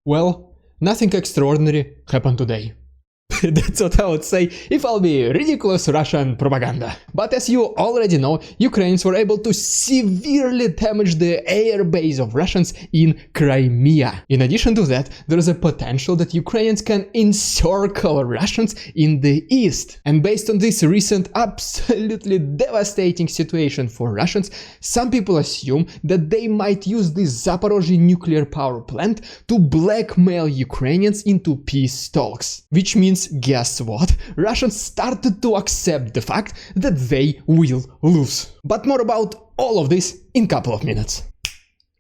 Well, nothing extraordinary happened today. That's what I would say if I'll be ridiculous Russian propaganda. But as you already know, Ukrainians were able to severely damage the air base of Russians in Crimea. In addition to that, there is a potential that Ukrainians can encircle Russians in the east. And based on this recent absolutely devastating situation for Russians, some people assume that they might use this Zaporozhie Nuclear Power Plant to blackmail Ukrainians into peace talks. Which means, guess what? Russians started to accept the fact that they will lose. But more about all of this in a couple of minutes.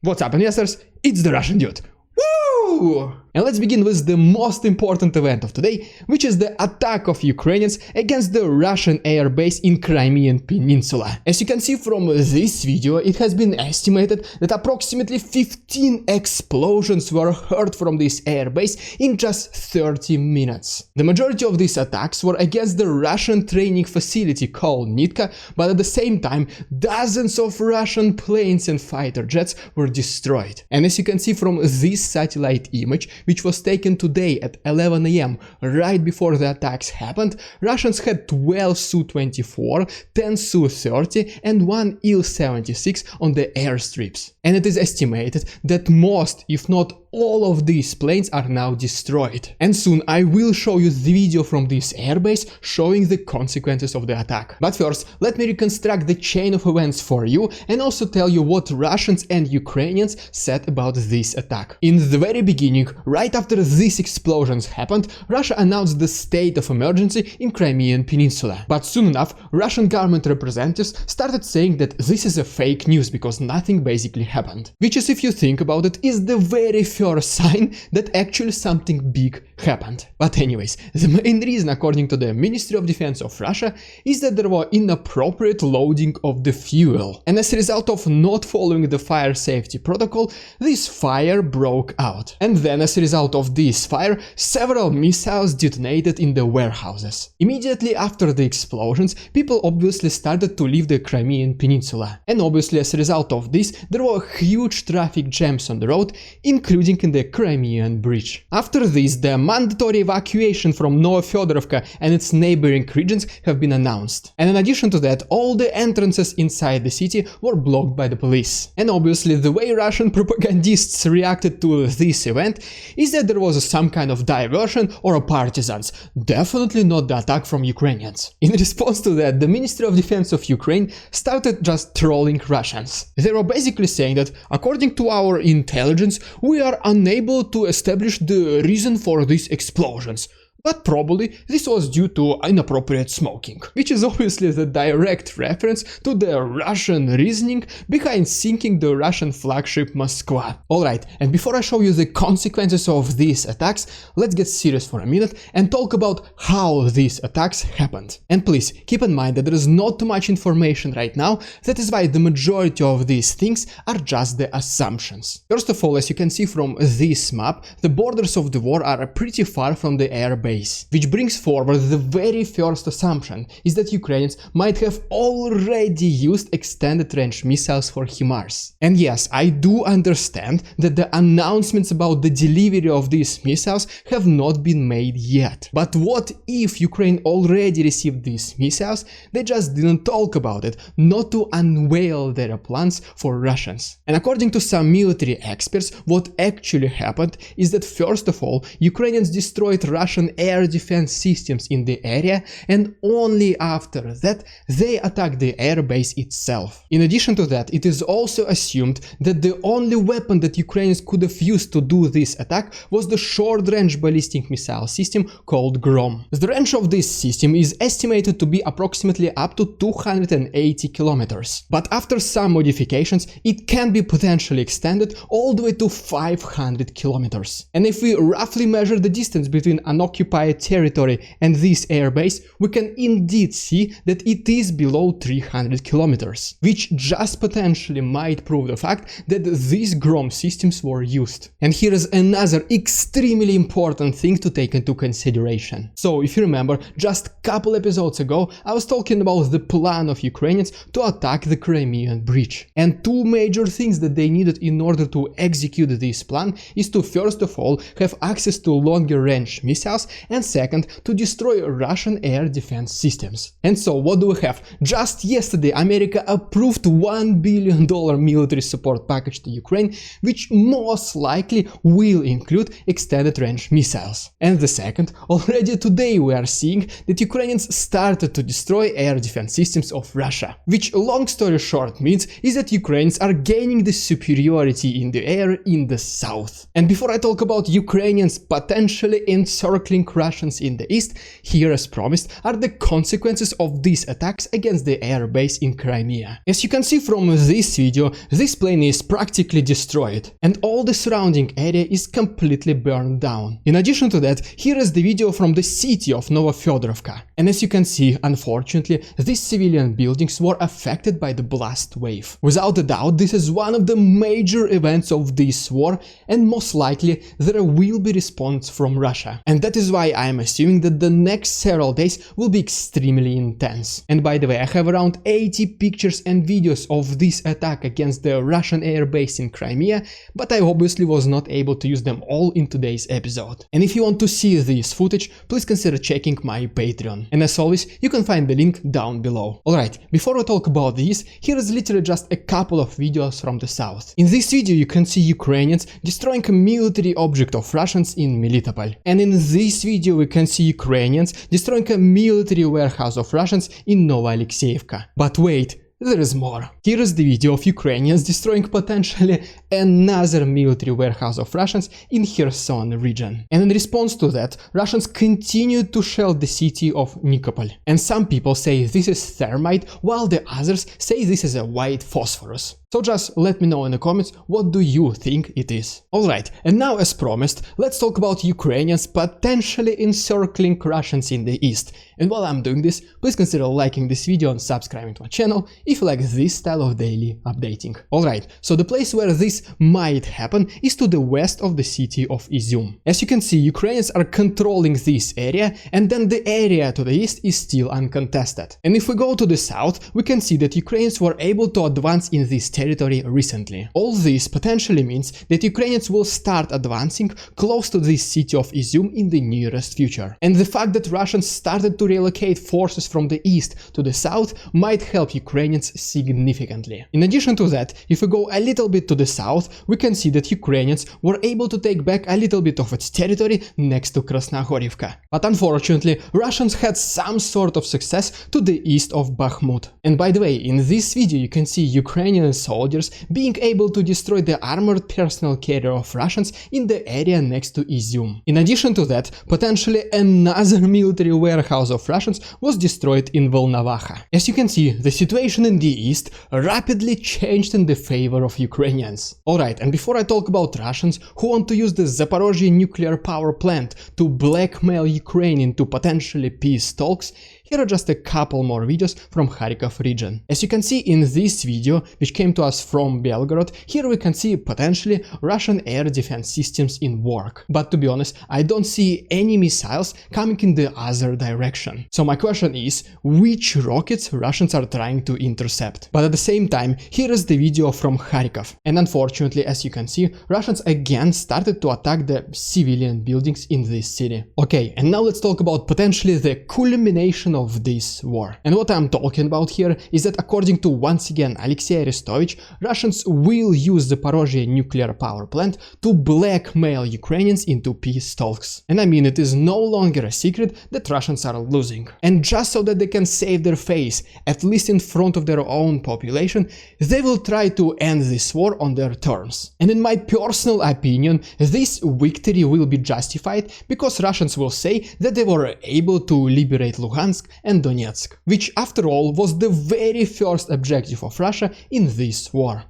What's up, investors? It's the Russian dude. Woo! And let's begin with the most important event of today, which is the attack of Ukrainians against the Russian air base in Crimean Peninsula. As you can see from this video, it has been estimated that approximately 15 explosions were heard from this air base in just 30 minutes. The majority of these attacks were against the Russian training facility called Nitka, but at the same time, dozens of Russian planes and fighter jets were destroyed. And as you can see from this satellite image, which was taken today at 11 AM, right before the attacks happened, Russians had 12 Su-24, 10 Su-30 and 1 Il-76 on the airstrips. And it is estimated that most, if not all of these planes are now destroyed. And soon I will show you the video from this airbase showing the consequences of the attack. But first, let me reconstruct the chain of events for you and also tell you what Russians and Ukrainians said about this attack. In the very beginning, right after these explosions happened, Russia announced the state of emergency in Crimean Peninsula. But soon enough, Russian government representatives started saying that this is a fake news because nothing basically happened. Which is, if you think about it, is the very first sign that actually something big happened. But anyways, the main reason, according to the Ministry of Defense of Russia, is that there were inappropriate loading of the fuel. And as a result of not following the fire safety protocol, this fire broke out. And then as a result of this fire, several missiles detonated in the warehouses. Immediately after the explosions, people obviously started to leave the Crimean Peninsula. And obviously as a result of this, there were huge traffic jams on the road, including in the Crimean Bridge. After this, the mandatory evacuation from Novofyodorovka and its neighboring regions have been announced. And in addition to that, all the entrances inside the city were blocked by the police. And obviously the way Russian propagandists reacted to this event is that there was some kind of diversion or partisans, definitely not the attack from Ukrainians. In response to that, the Ministry of Defense of Ukraine started just trolling Russians. They were basically saying that according to our intelligence, we are unable to establish the reason for these explosions. But probably this was due to inappropriate smoking, which is obviously the direct reference to the Russian reasoning behind sinking the Russian flagship Moskva. Alright, and before I show you the consequences of these attacks, let's get serious for a minute and talk about how these attacks happened. And please keep in mind that there is not too much information right now, that is why the majority of these things are just the assumptions. First of all, as you can see from this map, the borders of the war are pretty far from the air base. Which brings forward the very first assumption, is that Ukrainians might have already used extended range missiles for HIMARS. And yes, I do understand that the announcements about the delivery of these missiles have not been made yet. But what if Ukraine already received these missiles, they just didn't talk about it, not to unveil their plans for Russians. And according to some military experts, what actually happened is that first of all, Ukrainians destroyed Russian air defense systems in the area, and only after that they attacked the air base itself. In addition to that, it is also assumed that the only weapon that Ukrainians could have used to do this attack was the short-range ballistic missile system called Grom. The range of this system is estimated to be approximately up to 280 kilometers, but after some modifications it can be potentially extended all the way to 500 kilometers. And if we roughly measure the distance between an occupied occupied territory and this airbase, we can indeed see that it is below 300 kilometers, which just potentially might prove the fact that these GROM systems were used. And here is another extremely important thing to take into consideration. So if you remember, just a couple episodes ago I was talking about the plan of Ukrainians to attack the Crimean Bridge. And two major things that they needed in order to execute this plan is to first of all have access to longer range missiles, and second, to destroy Russian air defense systems. And so what do we have? Just yesterday America approved $1 billion military support package to Ukraine, which most likely will include extended range missiles. And the second, already today we are seeing that Ukrainians started to destroy air defense systems of Russia, which long story short means is that Ukrainians are gaining the superiority in the air in the south. And before I talk about Ukrainians potentially encircling Russians in the east, here as promised are the consequences of these attacks against the air base in Crimea. As you can see from this video, this plane is practically destroyed and all the surrounding area is completely burned down. In addition to that, here is the video from the city of Novofyodorovka. And as you can see, unfortunately, these civilian buildings were affected by the blast wave. Without a doubt, this is one of the major events of this war, and most likely there will be response from Russia. And that is why I am assuming that the next several days will be extremely intense. And by the way, I have around 80 pictures and videos of this attack against the Russian air base in Crimea, but I obviously was not able to use them all in today's episode. And if you want to see this footage, please consider checking my Patreon. And as always, you can find the link down below. Alright, before we talk about this, here is literally just a couple of videos from the south. In this video you can see Ukrainians destroying a military object of Russians in Melitopol. And in this video we can see Ukrainians destroying a military warehouse of Russians in Novoalexeyevka. But wait, there is more. Here is the video of Ukrainians destroying potentially another military warehouse of Russians in Kherson region. And in response to that, Russians continued to shell the city of Nikopol. And some people say this is thermite, while the others say this is a white phosphorus. So just let me know in the comments what do you think it is. Alright, and now as promised, let's talk about Ukrainians potentially encircling Russians in the east. And while I'm doing this, please consider liking this video and subscribing to my channel if you like this style of daily updating. Alright, so the place where this might happen is to the west of the city of Izium. As you can see, Ukrainians are controlling this area, and then the area to the east is still uncontested. And if we go to the south, we can see that Ukrainians were able to advance in this territory recently. All this potentially means that Ukrainians will start advancing close to this city of Izium in the nearest future. And the fact that Russians started to relocate forces from the east to the south might help Ukrainians significantly. In addition to that, if we go a little bit to the south, we can see that Ukrainians were able to take back a little bit of its territory next to Krasnohorivka. But unfortunately, Russians had some sort of success to the east of Bakhmut. And by the way, in this video you can see Ukrainian soldiers being able to destroy the armored personnel carrier of Russians in the area next to Izium. In addition to that, potentially another military warehouse of Russians was destroyed in Volnovakha. As you can see, the situation in the east rapidly changed in the favor of Ukrainians. Alright, and before I talk about Russians who want to use the Zaporozhie Nuclear Power Plant to blackmail Ukraine into potentially peace talks, here are just a couple more videos from Kharkov region. As you can see in this video, which came to us from Belgorod, here we can see potentially Russian air defense systems in work. But to be honest, I don't see any missiles coming in the other direction. So my question is, which rockets Russians are trying to intercept? But at the same time, here is the video from Kharkov. And unfortunately, as you can see, Russians again started to attack the civilian buildings in this city. Okay, and now let's talk about potentially the culmination of this war. And what I'm talking about here is that according to once again Alexei Arestovich, Russians will use the Zaporozhie Nuclear Power Plant to blackmail Ukrainians into peace talks. And I mean, it is no longer a secret that Russians are losing. And just so that they can save their face, at least in front of their own population, they will try to end this war on their terms. And in my personal opinion, this victory will be justified because Russians will say that they were able to liberate Luhansk and Donetsk, which after all was the very first objective of Russia in this war.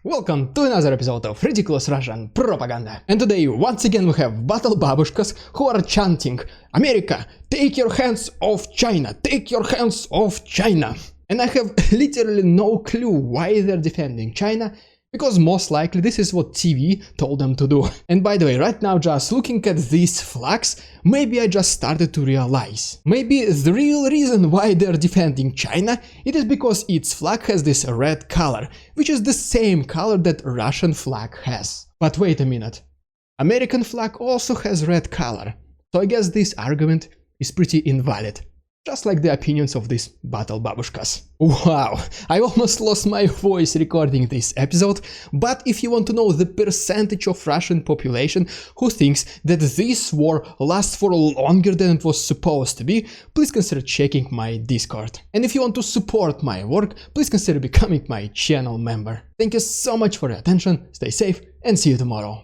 Welcome to another episode of Ridiculous Russian Propaganda. And today, once again, we have battle babushkas who are chanting, America, take your hands off China, take your hands off China. And I have literally no clue why they're defending China, because most likely this is what TV told them to do. And by the way, right now, just looking at these flags, maybe I just started to realize. Maybe the real reason why they're defending China, it is because its flag has this red color, which is the same color that Russian flag has. But wait a minute. American flag also has red color. So I guess this argument is pretty invalid. Just like the opinions of these battle babushkas. Wow, I almost lost my voice recording this episode, but if you want to know the percentage of Russian population who thinks that this war lasts for longer than it was supposed to be, please consider checking my Discord. And if you want to support my work, please consider becoming my channel member. Thank you so much for your attention, stay safe, and see you tomorrow.